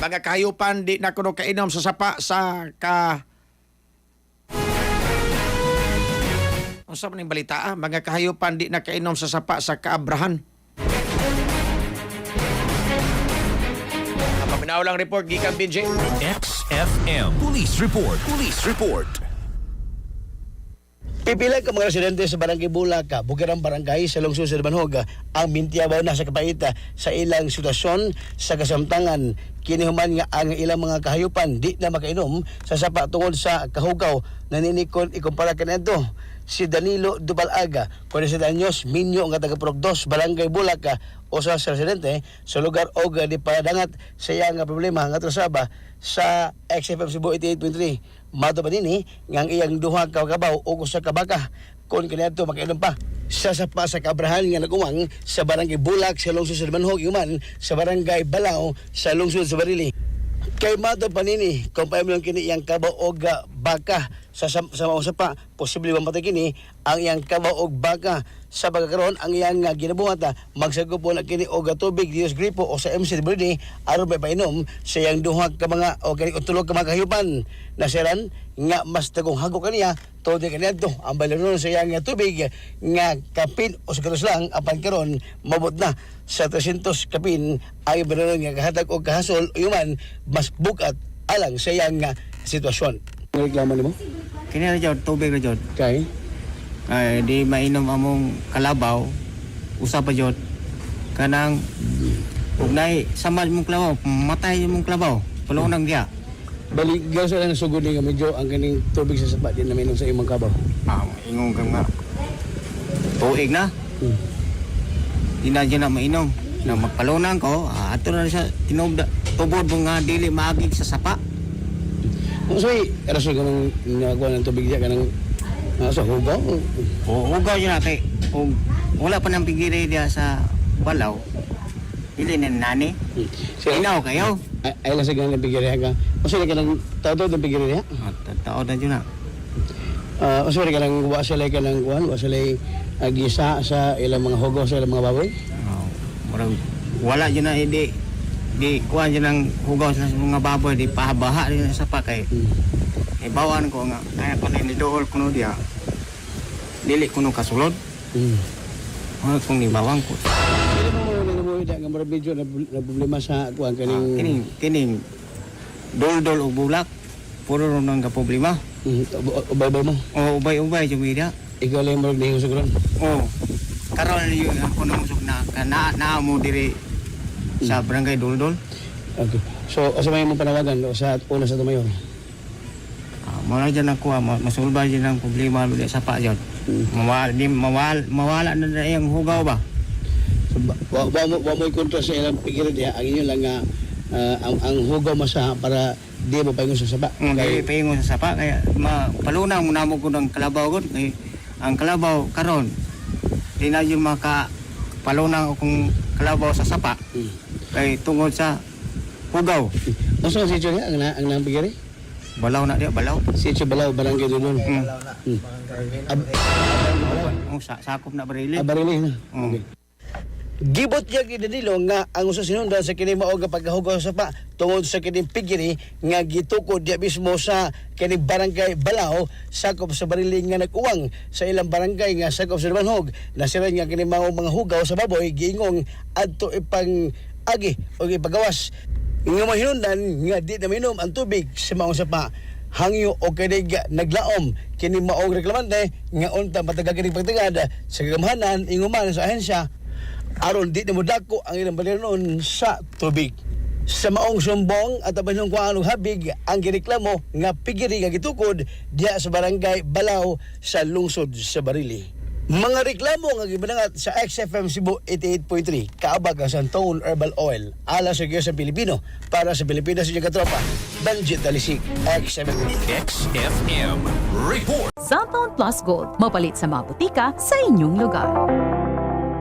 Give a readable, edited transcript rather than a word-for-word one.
Mga kahayupan di na kuno kainom sa sapa sa Unsa man ning balita? Mga kahayupan di na kainom sa sapa sa kaabrahan. Paminawlang report gikan BJ. XFM Police Report. Police Report. Pipila ka mga residente sa Barangay Bulaca, Bukirang Barangay sa lungsod sa Banhog, ang mintiyabaw na sa kapaita sa ilang sitwasyon sa kasamtangan. Kinihuman nga ang ilang mga kahayupan di na makainom sa sapa tungod sa kahugaw na ninikon ikumpara kanito. Si Danilo Dubalaga, 40 anyos, minyo nga taga Purok 2, Barangay Bulaca, usa sa residente sa lugar og di padangat sa iya nga problema nga trasaba sa XFM Cebu 88.3. Mato pa dinhi nga ang iyang duha ka kabaw ug usa ka baka kon kaniadto makainom pa sa sapa sa kabrahan nga nagumang sa Barangay Bulac sa lungsod sa Banhog human sa Barangay Balao sa lungsod sa Barili. Kay mato panini kung paimong kini iyang kabaw og baka sa sapa posible mamatay kini ang iyang kabaw og baka sa pagkakaroon ang iyang ginabuhat magsagop na kini og tubig Dios gripo o sa MC Brady aron may painom sa iyang duha ka mga o kani utulog ka mga kahayupan nasiran nga mas dagong hago kaniya todo kaniadto ang balanon sa iyang tubig nga kapin o sa karos lang apan karon mabot na sa 300 kapin ay balanon nga kahatag og kahasol human mas bukat alang sa iyang sitwasyon. Reklamo nimo? Kini ra jud tubig ra jud. Kay Ay di mainom among kalabaw usa pa jud kanang ug nay samad mong kalabaw matay mong kalabaw palunang dia. balik gaso lang sugod nga medyo ang kaning tubig sa sapa din na minom sa imong kabaw. Ingong kang nga tuig na. Di na dyan na mainom na magpalunang ko ato na siya tubod mo nga dili maagig sa sapa. Usoy rason ka nang nagawa ng tubig diya kanang sa hugaw. Hugaw yun natin. Wala pa nang pigiri diya sa balaw. Dili na nani. Inaw kayo. Ay lang sa ganang pigiri ka. Usoy ka nang tao ng pigiri diya. Tao na dyan na. Usoy ka nang wasalay ka nang kuan, wasalay gisa sa ilang mga hugaw sa ilang mga baboy. Wala dyan na di kuan dyan ang hugaw sa mga baboy di pahabaha din sa sapa kay ibawan ko nga kaya ko na nidool kuno dia dili kuno kasulod kung nibawang ko Dili mo nangamuhi da nga mara medyo na problema sa kuan kaning kining dol-dol og bulak puro ron nga problema ubay-ubay mo. ubay jud media Ikaw lang mo niyo siguro. karon yun kuno musog na na mo diri sa barangay dol-dol. Okay. So asa may mong panawagan sa una sa tumayo? Mawala dyan ako, masulba dyan ang problema sa pa dyan. Mawala na yung hugaw ba? So, wa mo kontra sa ilang pigilan diya, ang inyo lang nga ang hugaw masa para di mo paingon sa sapa. Kaya paingon sa sapa, kaya palunang muna mo ko ng kalabaw ko. Ang kalabaw karon di na yung palunang akong kalabaw sa sapa. Kaya tungod sa hugaw. Ano sa sityo niya, ang nang pigiri? Balaw na dia, balaw. Sityo Balaw, Barangay Dulon. Balaw na. Sakop na barili. Barili na. Okay. Gibot niya Danilo nga ang usa sinundan sa kini mao nga pagkahugaw sa sapa tungod sa kini pigiri nga gitukod diya mismo sa kini Barangay Balao sakop sa Barili nga nag-uwang sa ilang barangay nga sakop sa Banhog nasiran nga kini mga hugaw sa baboy giingong adto ipang agi o ipagawas nga mahinundan nga di na minom ang tubig sa mga sapa hangyo o kini naglaom kini maong reklamante nga unta matagal kini pagtagad sa kagamhanan inguman sa ahensya aron di na modako ang ilang balinon sa tubig. Sa maong sumbong at abanong kuanong habig ang gireklamo nga pigiri nga gitukod diya sa Barangay Balao sa lungsod sa Barili. Mga reklamo nga gibanangat sa XFM Cebu 88.3 kaabag ang Santone Herbal Oil ala sa sa Pilipino para sa Pilipinas sa katropa. Banjit Dalisik, XFM XFM Report. Santone Plus Gold, mapalit sa mga butika sa inyong lugar.